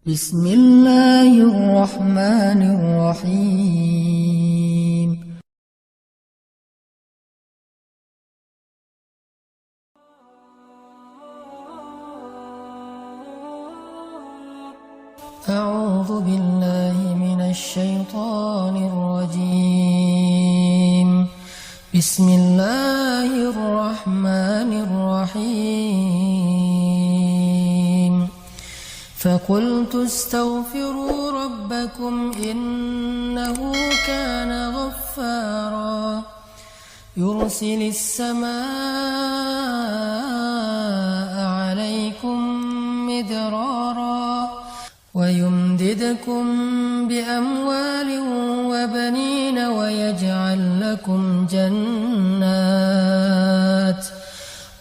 Bismillahirrahmanirrahim. A'udzu billahi minasy syaithanir rajim. Bismillahirrahmanirrahim. فقلت استغفروا ربكم إنه كان غفارا يرسل السماء عليكم مدرارا ويمددكم بأموال وبنين ويجعل لكم جنات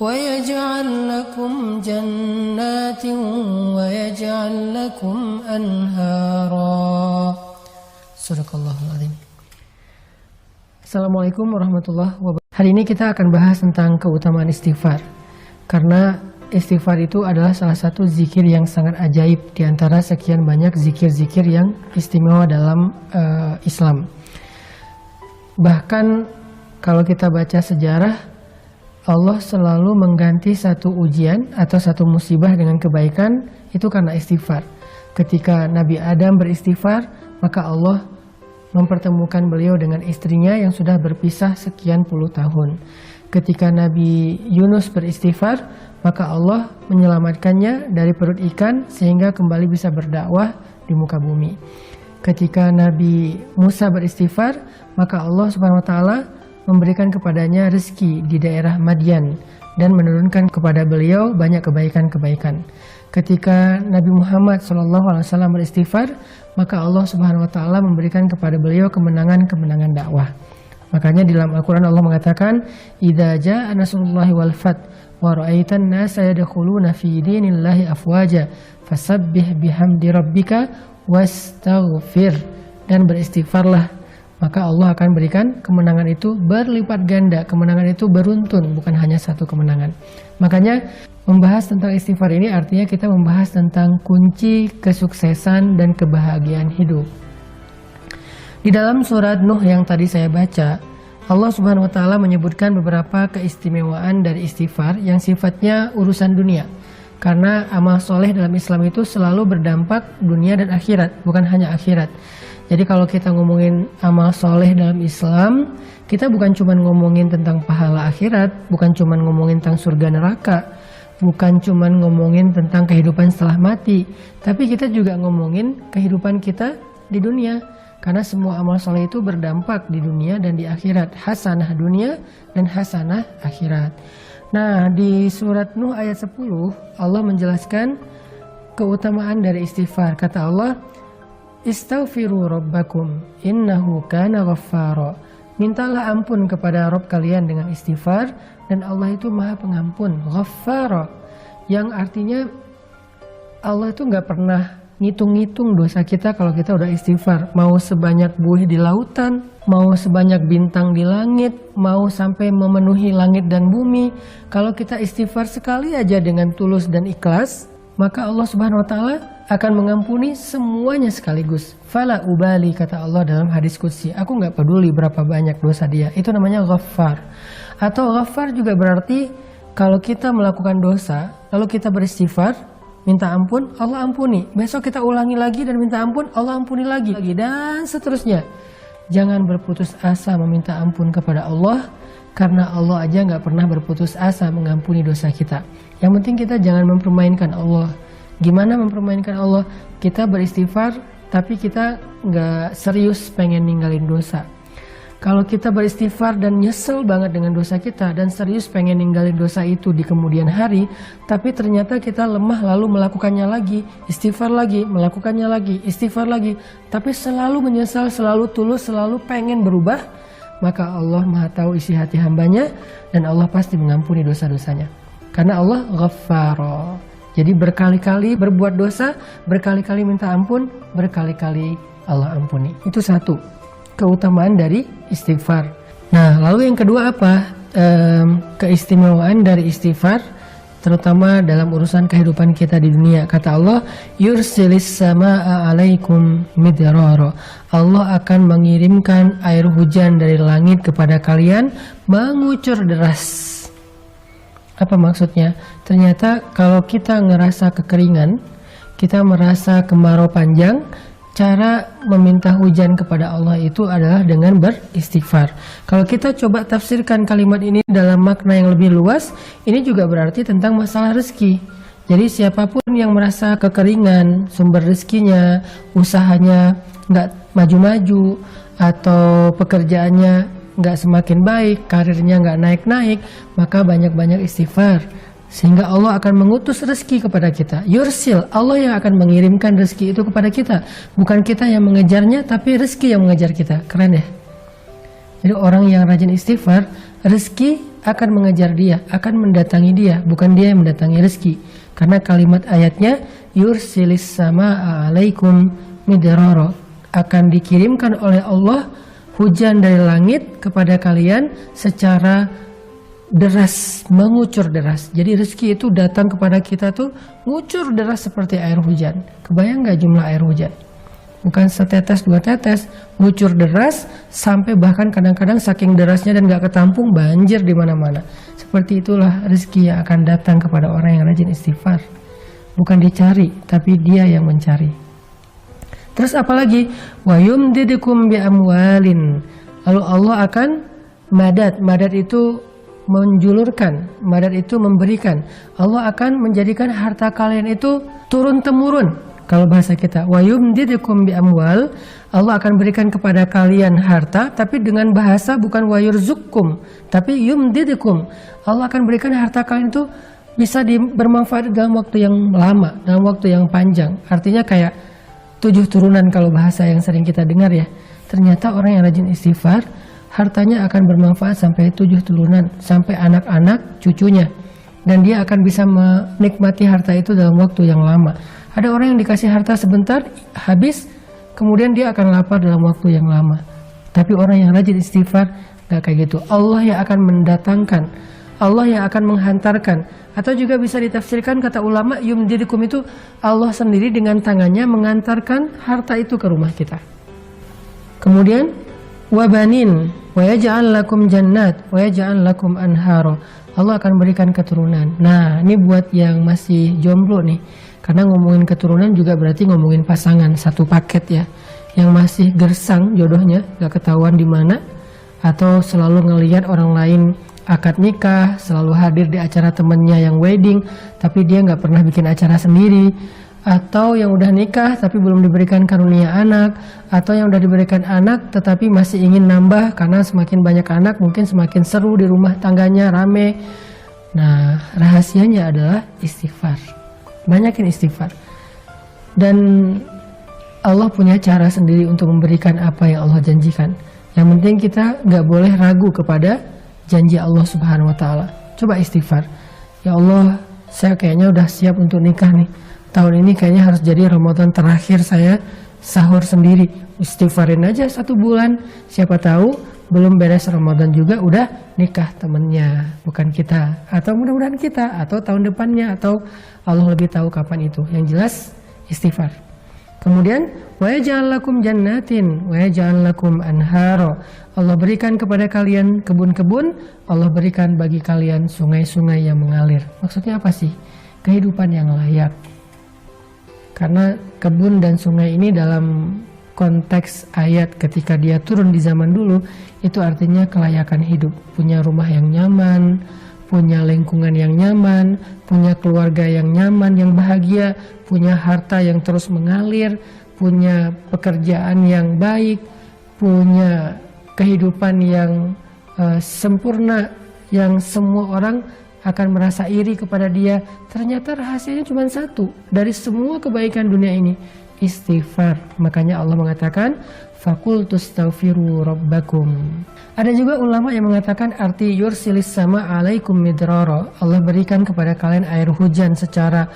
ويجعل لكم أنهارا. Sadaqallahul Azim. Assalamualaikum warahmatullahi wabarakatuh. Hari ini kita akan bahas tentang keutamaan istighfar. Karena istighfar itu adalah salah satu zikir yang sangat ajaib di antara sekian banyak zikir-zikir yang istimewa dalam Islam. Bahkan kalau kita baca sejarah, Allah selalu mengganti satu ujian atau satu musibah dengan kebaikan itu karena istighfar. Ketika Nabi Adam beristighfar, maka Allah mempertemukan beliau dengan istrinya yang sudah berpisah sekian puluh tahun. Ketika Nabi Yunus beristighfar, maka Allah menyelamatkannya dari perut ikan sehingga kembali bisa berdakwah di muka bumi. Ketika Nabi Musa beristighfar, maka Allah Subhanahu wa taala memberikan kepadanya rezeki di daerah Madian dan menurunkan kepada beliau banyak kebaikan-kebaikan. Ketika Nabi Muhammad SAW beristighfar, maka Allah Subhanahu wa taala memberikan kepada beliau kemenangan-kemenangan dakwah. Makanya di dalam Al-Qur'an Allah mengatakan, "Idza jaa nasrullahi wal fath wa ra'aitan nasa yadkhuluna fi dinillahi afwaja fasabbih bihamdi rabbika wastaghfir." Dan beristighfarlah, maka Allah akan berikan kemenangan itu berlipat ganda, kemenangan itu beruntun, bukan hanya satu kemenangan. Makanya membahas tentang istighfar ini artinya kita membahas tentang kunci kesuksesan dan kebahagiaan hidup. Di dalam surat Nuh yang tadi saya baca, Allah Subhanahu wa taala menyebutkan beberapa keistimewaan dari istighfar yang sifatnya urusan dunia. Karena amal soleh dalam Islam itu selalu berdampak dunia dan akhirat, bukan hanya akhirat. Jadi kalau kita ngomongin amal soleh dalam Islam, kita bukan cuma ngomongin tentang pahala akhirat, bukan cuma ngomongin tentang surga neraka, bukan cuma ngomongin tentang kehidupan setelah mati, tapi kita juga ngomongin kehidupan kita di dunia. Karena semua amal soleh itu berdampak di dunia dan di akhirat, hasanah dunia dan hasanah akhirat. Nah, di surat Nuh ayat 10, Allah menjelaskan keutamaan dari istighfar. Kata Allah, "Istaghfiru rabbakum innahu kana ghaffara." Mintalah ampun kepada Rabb kalian dengan istighfar, dan Allah itu Maha Pengampun, Ghaffara, yang artinya Allah itu nggak pernah ngitung-ngitung dosa kita kalau kita udah istighfar. Mau sebanyak buih di lautan, mau sebanyak bintang di langit, mau sampai memenuhi langit dan bumi, kalau kita istighfar sekali aja dengan tulus dan ikhlas, maka Allah Subhanahu wa taala akan mengampuni semuanya sekaligus. Fala ubali, kata Allah dalam hadis qudsi, aku nggak peduli berapa banyak dosa dia. Itu namanya ghaffar. Atau ghaffar juga berarti kalau kita melakukan dosa lalu kita beristighfar, minta ampun, Allah ampuni. Besok kita ulangi lagi dan minta ampun, Allah ampuni lagi, dan seterusnya. Jangan berputus asa meminta ampun kepada Allah, karena Allah aja nggak pernah berputus asa mengampuni dosa kita. Yang penting kita jangan mempermainkan Allah. Gimana mempermainkan Allah? Kita beristighfar, tapi kita nggak serius pengen ninggalin dosa. Kalau kita beristighfar dan nyesel banget dengan dosa kita dan serius pengen ninggalin dosa itu di kemudian hari, tapi ternyata kita lemah lalu melakukannya lagi, istighfar lagi, melakukannya lagi, istighfar lagi, tapi selalu menyesal, selalu tulus, selalu pengen berubah, maka Allah Maha tahu isi hati hambanya dan Allah pasti mengampuni dosa-dosanya. Karena Allah Ghaffara. Jadi berkali-kali berbuat dosa, berkali-kali minta ampun, berkali-kali Allah ampuni. Itu satu keutamaan dari istighfar. Nah, lalu yang kedua apa? Keistimewaan dari istighfar terutama dalam urusan kehidupan kita di dunia. Kata Allah, yursilis samaa alaikum midrara. Allah akan mengirimkan air hujan dari langit kepada kalian mengucur deras. Apa maksudnya? Ternyata kalau kita ngerasa kekeringan, kita merasa kemarau panjang, cara meminta hujan kepada Allah itu adalah dengan beristighfar. Kalau kita coba tafsirkan kalimat ini dalam makna yang lebih luas, ini juga berarti tentang masalah rezeki. Jadi siapapun yang merasa kekeringan, sumber rezekinya, usahanya nggak maju-maju, atau pekerjaannya nggak semakin baik, karirnya nggak naik-naik, maka banyak-banyak istighfar. Sehingga Allah akan mengutus rezeki kepada kita. Yursil, Allah yang akan mengirimkan rezeki itu kepada kita. Bukan kita yang mengejarnya, tapi rezeki yang mengejar kita. Keren ya? Jadi orang yang rajin istighfar, rezeki akan mengejar dia, akan mendatangi dia. Bukan dia yang mendatangi rezeki. Karena kalimat ayatnya, yursilis sama alaikum midrara. Akan dikirimkan oleh Allah hujan dari langit kepada kalian secara deras, mengucur deras. Jadi rezeki itu datang kepada kita tuh ngucur deras seperti air hujan. Kebayang nggak jumlah air hujan? Bukan setetes dua tetes, ngucur deras sampai bahkan kadang-kadang saking derasnya dan nggak ketampung banjir di mana-mana. Seperti itulah rezeki yang akan datang kepada orang yang rajin istighfar. Bukan dicari, tapi dia yang mencari. Terus apalagi? Wa yumdidukum bi amwalin. Lalu Allah akan madad itu menjulurkan, madad itu memberikan. Allah akan menjadikan harta kalian itu turun-temurun. Kalau bahasa kita, wa yumdidukum bi amwal, Allah akan berikan kepada kalian harta, tapi dengan bahasa bukan wa yurzukum, tapi yumdidukum. Allah akan berikan harta kalian itu bisa bermanfaat dalam waktu yang lama, dalam waktu yang panjang. Artinya kayak 7 turunan kalau bahasa yang sering kita dengar ya. Ternyata orang yang rajin istighfar, hartanya akan bermanfaat sampai 7 turunan, sampai anak-anak cucunya. Dan dia akan bisa menikmati harta itu dalam waktu yang lama. Ada orang yang dikasih harta sebentar, habis, kemudian dia akan lapar dalam waktu yang lama. Tapi orang yang rajin istighfar, gak kayak gitu. Allah yang akan mendatangkan, Allah yang akan menghantarkan. Atau juga bisa ditafsirkan kata ulama, yumdidukum itu Allah sendiri dengan tangannya mengantarkan harta itu ke rumah kita. Kemudian, wabanin, wa yaj'al lakum jannat, wa yaj'al lakum anharo. Allah akan berikan keturunan. Nah, ini buat yang masih jomblo nih. Karena ngomongin keturunan juga berarti ngomongin pasangan, satu paket ya. Yang masih gersang jodohnya, gak ketahuan di mana, atau selalu ngelihat orang lain akad nikah, selalu hadir di acara temennya yang wedding, tapi dia nggak pernah bikin acara sendiri. Atau yang udah nikah tapi belum diberikan karunia anak, atau yang udah diberikan anak tetapi masih ingin nambah karena semakin banyak anak mungkin semakin seru di rumah tangganya, rame. Nah, rahasianya adalah istighfar. Banyakin istighfar. Dan Allah punya cara sendiri untuk memberikan apa yang Allah janjikan. Yang penting kita nggak boleh ragu kepada janji Allah Subhanahu wa Ta'ala. Coba istighfar. Ya Allah, saya kayaknya udah siap untuk nikah nih. Tahun ini kayaknya harus jadi Ramadan terakhir saya sahur sendiri. Istighfarin aja 1 bulan. Siapa tahu belum beres Ramadan juga udah nikah temennya, bukan kita. Atau mudah-mudahan kita, atau tahun depannya, atau Allah lebih tahu kapan itu. Yang jelas istighfar. Kemudian wa yaj'al lakum jannatin wa yaj'al lakum anharo. Allah berikan kepada kalian kebun-kebun, Allah berikan bagi kalian sungai-sungai yang mengalir. Maksudnya apa sih? Kehidupan yang layak. Karena kebun dan sungai ini dalam konteks ayat ketika dia turun di zaman dulu, itu artinya kelayakan hidup. Punya rumah yang nyaman, punya lingkungan yang nyaman, punya keluarga yang nyaman, yang bahagia, punya harta yang terus mengalir, punya pekerjaan yang baik, punya kehidupan yang sempurna, yang semua orang akan merasa iri kepada dia. Ternyata rahasianya cuma satu dari semua kebaikan dunia ini, istighfar. Makanya Allah mengatakan fakultu astaghfiru rabbakum. Ada juga ulama yang mengatakan arti yursilis sama alaikum midrara. Allah berikan kepada kalian air hujan secara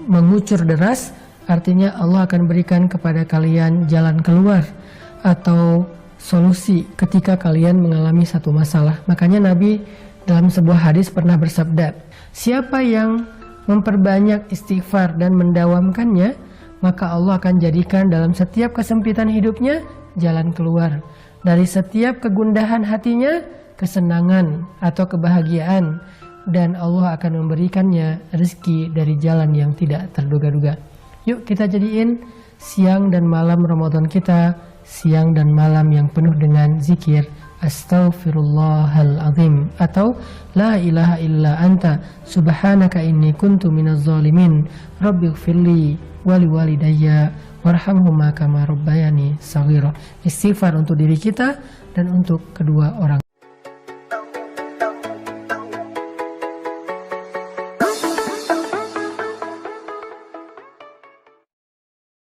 mengucur deras. Artinya Allah akan berikan kepada kalian jalan keluar atau solusi ketika kalian mengalami satu masalah. Makanya Nabi dalam sebuah hadis pernah bersabda, Siapa yang memperbanyak istighfar dan mendawamkannya, maka Allah akan jadikan dalam setiap kesempitan hidupnya jalan keluar. Dari setiap kegundahan hatinya, kesenangan atau kebahagiaan. Dan Allah akan memberikannya rezeki dari jalan yang tidak terduga-duga. Yuk kita jadiin siang dan malam Ramadan kita, siang dan malam yang penuh dengan zikir Astaghfirullahaladzim atau La ilaha illa anta subhanaka inni kuntu minaz zalimin rabbighfirli wali walidayya warhamhuma kama rabbayani shaghira. Istighfar untuk diri kita dan untuk kedua orang